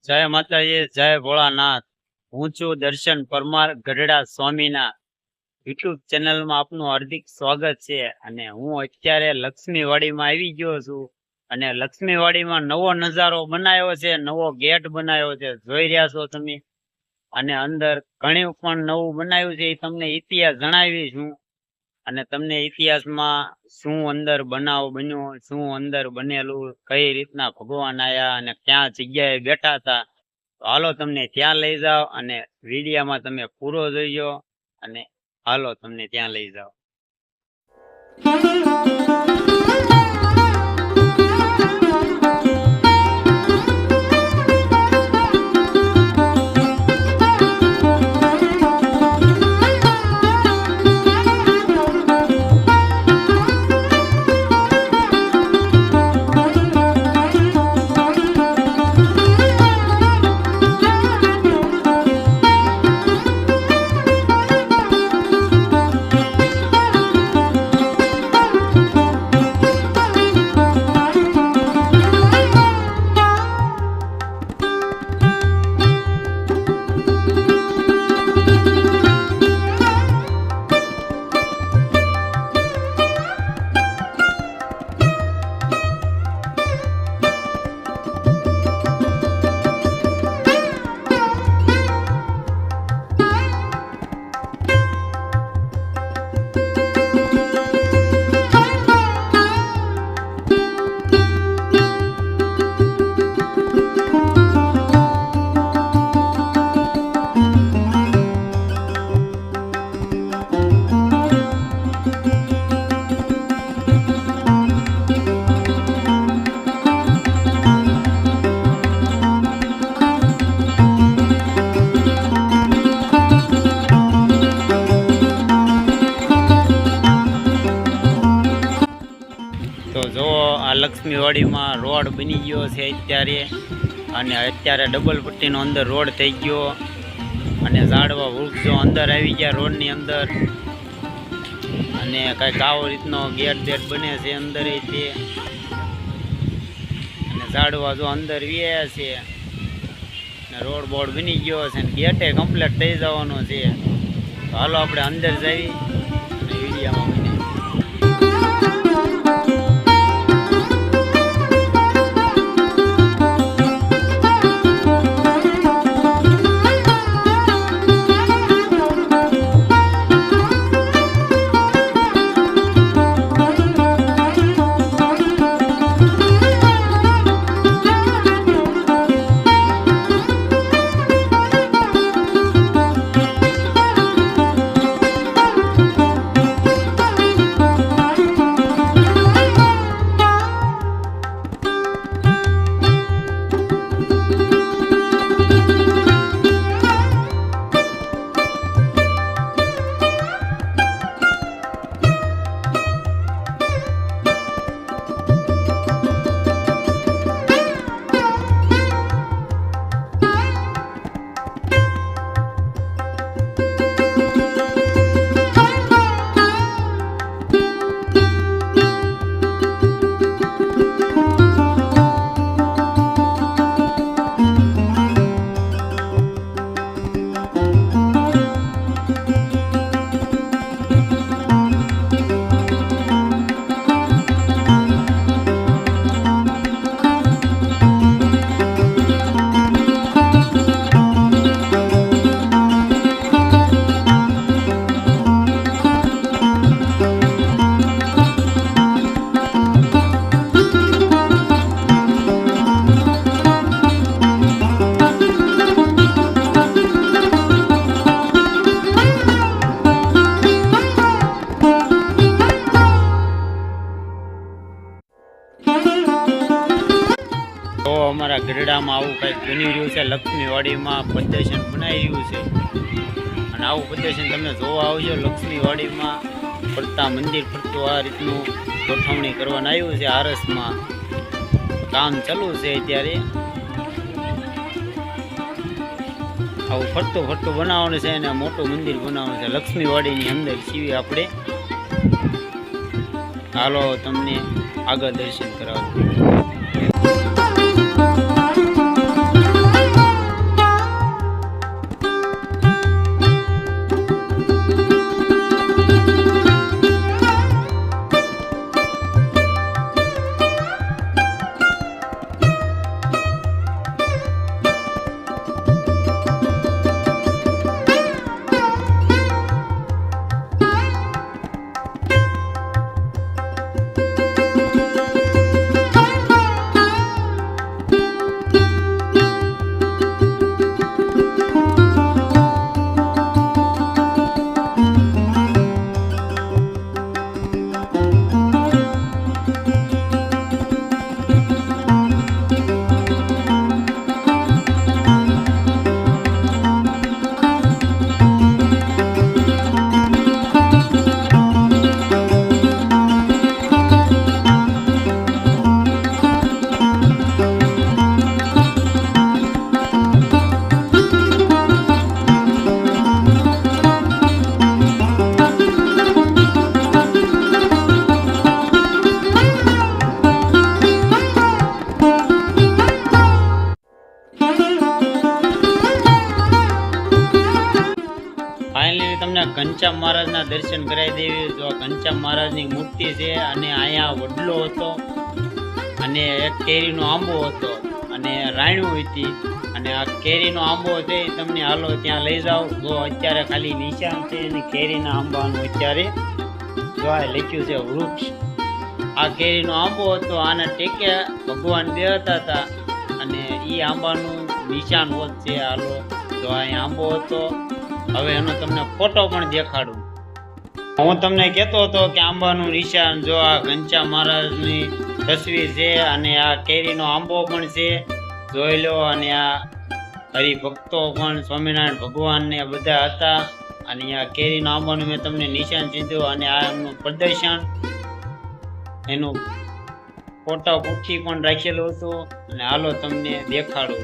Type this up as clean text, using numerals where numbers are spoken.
જય માતાજી, જય ભોળાનાથ। હું છું દર્શન પરમાર, ગઢડા સ્વામીના યુટ્યુબ ચેનલમાં આપનું હાર્દિક સ્વાગત છે। અને હું અત્યારે લક્ષ્મીવાડીમાં આવી ગયો છું અને લક્ષ્મીવાડીમાં નવો નજારો બનાવ્યો છે, નવો ગેટ બનાવ્યો છે, જોઈ રહ્યા છો તમે। અને અંદર ઘણી પણ નવું બનાવ્યું છે, એ તમને ઇતિહાસ જણાવીશું અને તમને ઇતિહાસમાં શું અંદર બનાવ બન્યો, શું અંદર બનેલું, કઈ રીતના ભગવાન આયા અને ક્યાં જગ્યાએ બેઠા હતા, તો હાલો તમને ત્યાં લઈ જાઓ અને વિડીયામાં તમે પૂરો જોઈજો અને હાલો તમને ત્યાં લઈ જાઓ। તો જો આ લક્ષ્મીવાડીમાં રોડ બની ગયો છે અત્યારે, અને અત્યારે ડબલ પટ્ટીનો અંદર રોડ થઈ ગયો અને ઝાડવા વૃક્ષો અંદર આવી ગયા રોડની અંદર, અને કંઈક આવો રીતનો ગેટ બને છે અંદર તે, અને ઝાડવા જો અંદર વ્યા છે અને રોડ બોર્ડ બની ગયો છે અને ગેટે કમ્પ્લીટ થઈ જવાનો છે। તો હાલો આપણે અંદર જઈ અને વિડીયામાં બની અમારા ગઢડામાં આવું કંઈક બની રહ્યું છે। લક્ષ્મીવાડીમાં પ્રદર્શન બનાવી રહ્યું છે અને આવું પ્રદર્શન તમે જોવા આવજો। લક્ષ્મીવાડીમાં ફરતા મંદિર ફરતું આ રીતનું ગોઠવણી કરવાનું આવ્યું છે। આરસમાં કામ ચાલુ છે અત્યારે, આવું ફરતું બનાવવાનું છે અને મોટું મંદિર બનાવવાનું છે લક્ષ્મીવાડીની અંદર છીએ આપણે। હાલો તમને આગળ દર્શન કરાવું। ઘનશ્યામ મહારાજના દર્શન કરાવી દેવી. જો આ ઘનશ્યામ મહારાજની મૂર્તિ છે અને અહીંયા વડલો હતો અને એક કેરીનો આંબો હતો અને રાયણું હતી અને આ કેરીનો આંબો છે એ તમને હાલો ત્યાં લઈ જાઓ. જો અત્યારે ખાલી નિશાન છે અને કેરીના આંબાનું અત્યારે જો આ લખ્યું છે વૃક્ષ. આ કેરીનો આંબો હતો, આના ટેકે ભગવાન બેહતા હતા અને એ આંબાનું નિશાન હોત છે. હાલો જો આ આંબો હતો. હવે એનો તમને ફોટો પણ દેખાડું. હું તમને કહેતો હતો કે આંબાનું નિશાન જો આ ઘનશ્યામ મહારાજની તસવીર છે અને આ કેરીનો આંબો પણ છે, જોઈ લો. અને આ હરિભક્તો પણ સ્વામિનારાયણ ભગવાન ને બધા હતા અને આ કેરીનો આંબાનું મેં તમને નિશાન સીધું અને આ એમનું પ્રદર્શન એનું ફોટા પૂઠી પણ રાખેલું હતું અને હાલો તમને દેખાડું.